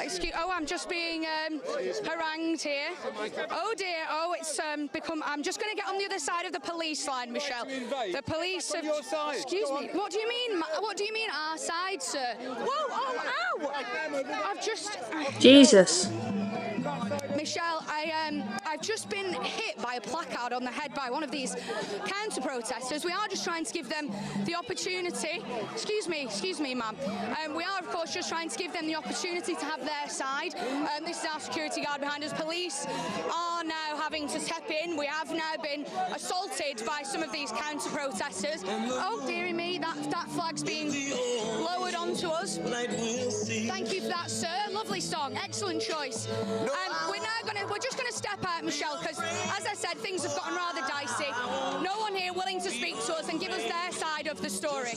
Excuse. Oh, I'm just being harangued here. Oh dear. Oh, it's become. I'm just going to get on the other side of the police line, Michelle. The police have. Excuse me. What do you mean? What do you mean our side, sir? Whoa! Oh! Ow! I've just. Jesus. Michelle, I've just been hit by a placard on the head by one of these counter-protesters. We are just trying to give them the opportunity. Excuse me, ma'am. We are, of course, just trying to give them the opportunity to have their side. This is our security guard behind us. Police are now having to step in. We have now been assaulted by some of these counter-protesters. Oh, dearie me, that flag's being lowered onto us. Thank you for that, sir. Lovely song. Excellent choice. We're just going to step out, Michelle, because, as I said, things have gotten rather dicey. No one here willing to speak to us and give us their side of the story.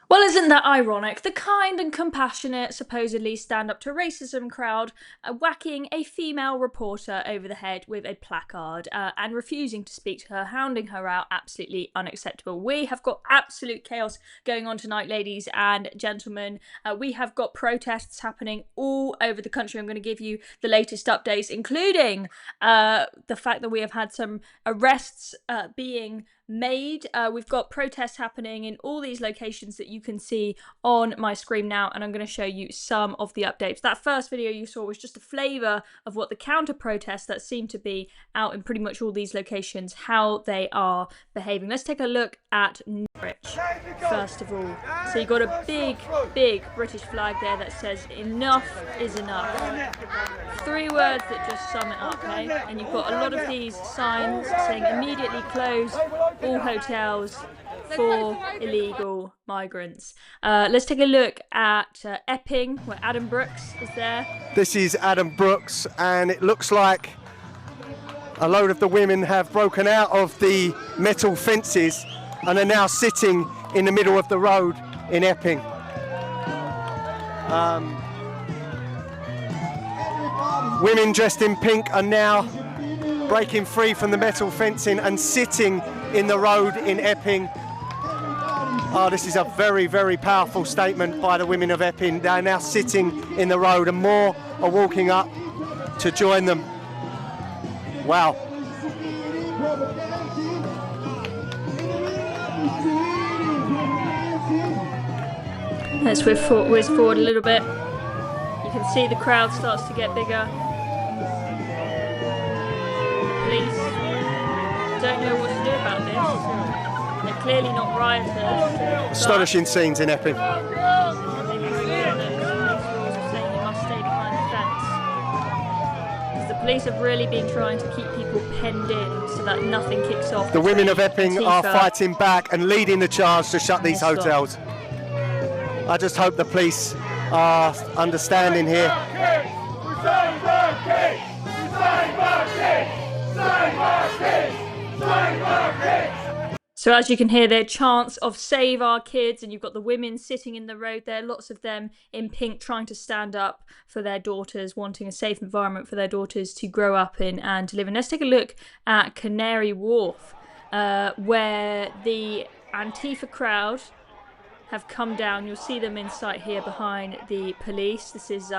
Well, isn't that ironic? The kind and compassionate, supposedly stand-up-to-racism crowd whacking a female reporter over the head with a placard and refusing to speak to her, hounding her out. Absolutely unacceptable. We have got absolute chaos going on tonight, ladies and gentlemen. We have got protests happening all over the country. I'm going to give you the latest updates, including the fact that we have had some arrests being made. We've got protests happening in all these locations that you can see on my screen now, and I'm going to show you some of the updates. That first video you saw was just a flavour of what the counter protests that seem to be out in pretty much all these locations, how they are behaving. Let's take a look at Norwich first of all. So you've got a big British flag there that says enough is enough. 3 words that just sum it up, okay? And you've got a lot of these signs saying immediately close all hotels for illegal migrants. Let's take a look at Epping, where Adam Brooks is there. This is Adam Brooks, and it looks like a load of the women have broken out of the metal fences and are now sitting in the middle of the road in Epping. Women dressed in pink are now breaking free from the metal fencing and sitting in the road in Epping. Oh, this is a very, very powerful statement by the women of Epping. They're now sitting in the road and more are walking up to join them. Wow. Let's whiz forward a little bit. You can see the crowd starts to get bigger. Police don't know what to do about this. They're clearly not rioters. Astonishing scenes in Epping. The police have really been trying to keep people penned in so that nothing kicks off. The women of Epping are fighting back and leading the charge to shut these hotels. I just hope the police are understanding here. So as you can hear, there are chants of save our kids, and you've got the women sitting in the road there, lots of them in pink trying to stand up for their daughters, wanting a safe environment for their daughters to grow up in and to live in. Let's take a look at Canary Wharf, where the Antifa crowd have come down. You'll see them in sight here behind the police. This is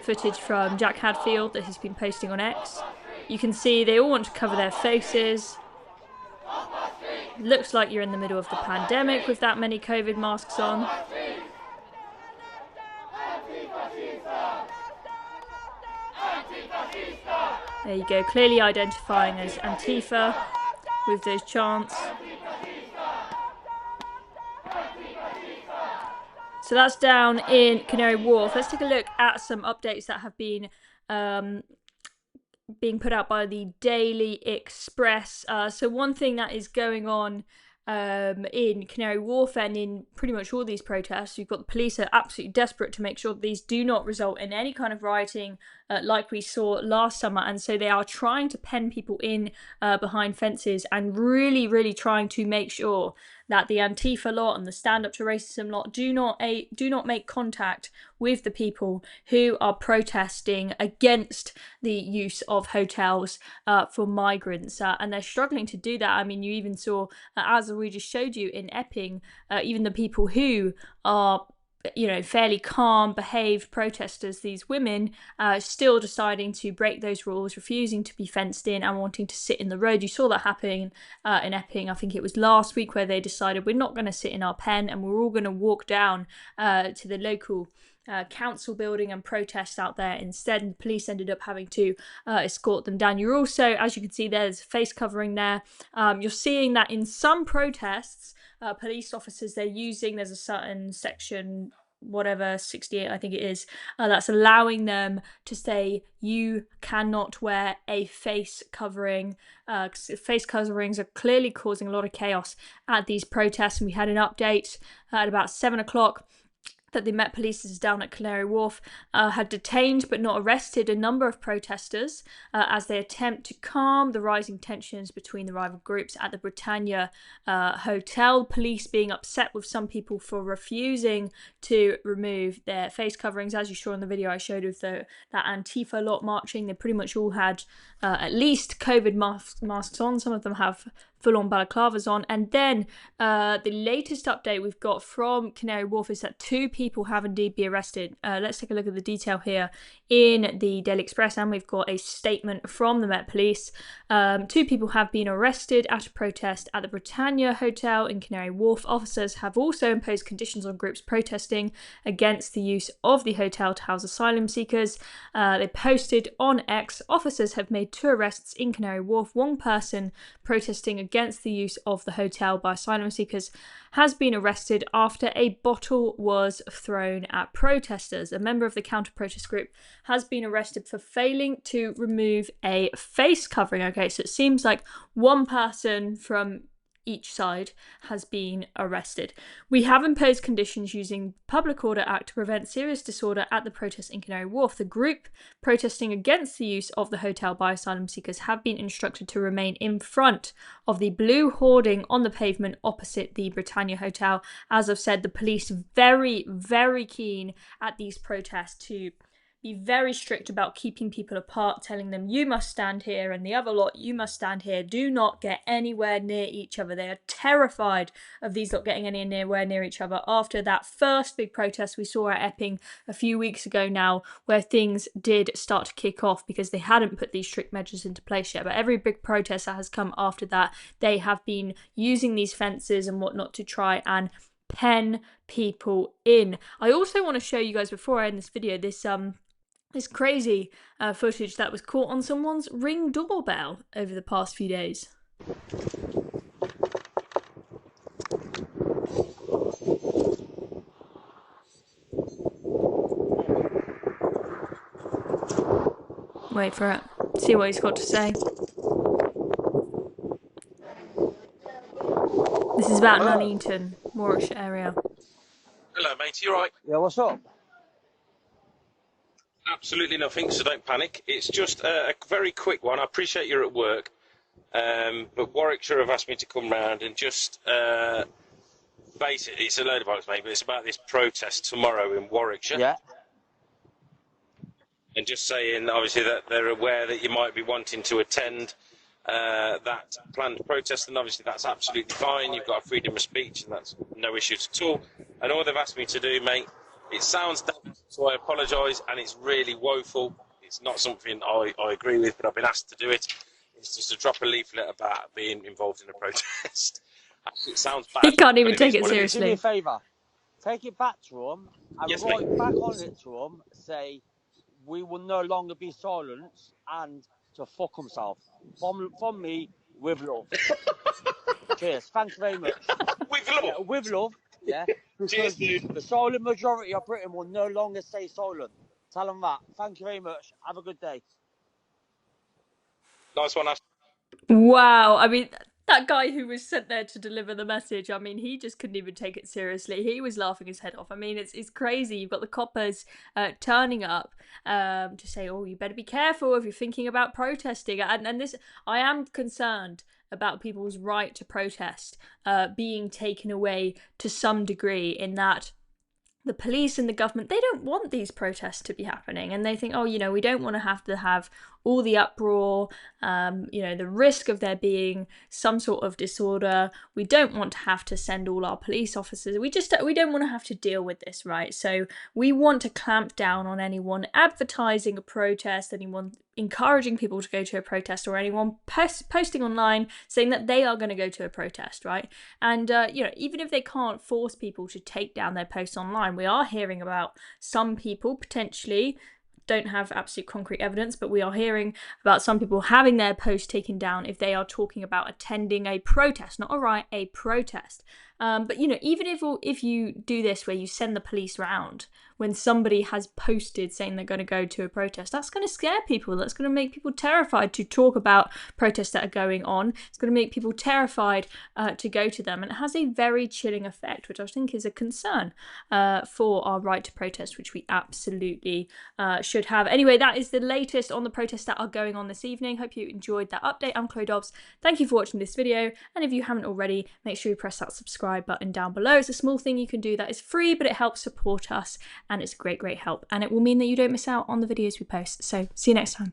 footage from Jack Hadfield that he's been posting on X. You can see they all want to cover their faces. Looks like you're in the middle of the pandemic with that many COVID masks on. There you go, clearly identifying as Antifa with those chants. So that's down in Canary Wharf. Let's take a look at some updates that have been being put out by the Daily Express. So one thing that is going on in Canary Wharf and in pretty much all these protests, you've got the police are absolutely desperate to make sure that these do not result in any kind of rioting like we saw last summer, and so they are trying to pen people in behind fences and really trying to make sure that the Antifa lot and the stand up to racism lot do not make contact with the people who are protesting against the use of hotels for migrants, and they're struggling to do that. I mean, you even saw, as we just showed you in Epping, even the people who are fairly calm, behaved protesters, these women, still deciding to break those rules, refusing to be fenced in and wanting to sit in the road. You saw that happening in Epping, I think it was last week, where they decided we're not going to sit in our pen and we're all going to walk down to the local council building and protest out there instead, and the police ended up having to escort them down. You're also, as you can see, there's face covering there. You're seeing that in some protests, police officers, there's a certain section, whatever, 68 I think it is, that's allowing them to say you cannot wear a face covering. Face coverings are clearly causing a lot of chaos at these protests, and we had an update at about 7 o'clock that the Met Police down at Canary Wharf had detained but not arrested a number of protesters as they attempt to calm the rising tensions between the rival groups at the Britannia Hotel. Police being upset with some people for refusing to remove their face coverings. As you saw in the video I showed of that Antifa lot marching, they pretty much all had at least COVID masks on. Some of them have full-on balaclavas on. And then the latest update we've got from Canary Wharf is that 2 people have indeed been arrested. Let's take a look at the detail here in the Daily Express, and we've got a statement from the Met Police. 2 people have been arrested at a protest at the Britannia Hotel in Canary Wharf. Officers have also imposed conditions on groups protesting against the use of the hotel to house asylum seekers. They posted on X, officers have made 2 arrests in Canary Wharf. 1 person protesting against the use of the hotel by asylum seekers has been arrested after a bottle was thrown at protesters. A member of the counter-protest group has been arrested for failing to remove a face covering. Okay, so it seems like 1 person from each side has been arrested. We have imposed conditions using Public Order Act to prevent serious disorder at the protest in Canary Wharf. The group protesting against the use of the hotel by asylum seekers have been instructed to remain in front of the blue hoarding on the pavement opposite the Britannia Hotel. As I've said, the police very, very keen at these protests to be very strict about keeping people apart, telling them you must stand here and the other lot, you must stand here. Do not get anywhere near each other. They are terrified of these lot getting anywhere near each other after that first big protest we saw at Epping a few weeks ago now, where things did start to kick off because they hadn't put these strict measures into place yet. But every big protest that has come after that, they have been using these fences and whatnot to try and pen people in. I also want to show you guys, before I end this video, this crazy footage that was caught on someone's Ring doorbell over the past few days. Wait for it. See what he's got to say. This is about Nuneaton, Norwich area. Hello, mate. You alright? Yeah, what's up? Absolutely nothing, so don't panic. It's just a very quick one. I appreciate you're at work, but Warwickshire have asked me to come round and just basically, it's a load of bollocks, mate, but it's about this protest tomorrow in Warwickshire. Yeah. And just saying, obviously, that they're aware that you might be wanting to attend that planned protest, and obviously that's absolutely fine. You've got freedom of speech, and that's no issues at all. And all they've asked me to do, mate, it sounds daft, so I apologise, and it's really woeful. It's not something I agree with, but I've been asked to do it. It's just to drop a leaflet about being involved in a protest. It sounds bad. He can't even take it seriously. Do me a favour. Take it back to them and Yes, write mate. back on it to them. Say, we will no longer be silenced, and to fuck himself. From me, with love. Cheers. Thanks very much. With love. Yeah, with love. Yeah. Cheers, Because dude. the silent majority of Britain will no longer stay silent. Tell them that. Thank you very much. Have a good day. Nice one, Ash. Wow, I mean, that guy who was sent there to deliver the message, I mean, he just couldn't even take it seriously. He was laughing his head off. I mean, it's crazy. You've got the coppers turning up to say, oh, you better be careful if you're thinking about protesting. And this, I am concerned about people's right to protest being taken away to some degree, in that the police and the government, they don't want these protests to be happening, and they think, oh, you know, we don't want to have all the uproar, the risk of there being some sort of disorder. We don't want to have to send all our police officers. We don't want to have to deal with this, right? So we want to clamp down on anyone advertising a protest, anyone encouraging people to go to a protest, or anyone posting online saying that they are going to go to a protest, right? And even if they can't force people to take down their posts online, we are hearing about some people potentially, don't have absolute concrete evidence, but we are hearing about some people having their posts taken down if they are talking about attending a protest, not a riot, a protest. But even if you do this where you send the police round when somebody has posted saying they're going to go to a protest, that's going to scare people. That's going to make people terrified to talk about protests that are going on. It's going to make people terrified to go to them. And it has a very chilling effect, which I think is a concern for our right to protest, which we absolutely should have. Anyway, that is the latest on the protests that are going on this evening. Hope you enjoyed that update. I'm Chloe Dobbs. Thank you for watching this video. And if you haven't already, make sure you press that subscribe button down below. It's a small thing you can do that is free, but it helps support us and it's a great help, and it will mean that you don't miss out on the videos we post. So see you next time.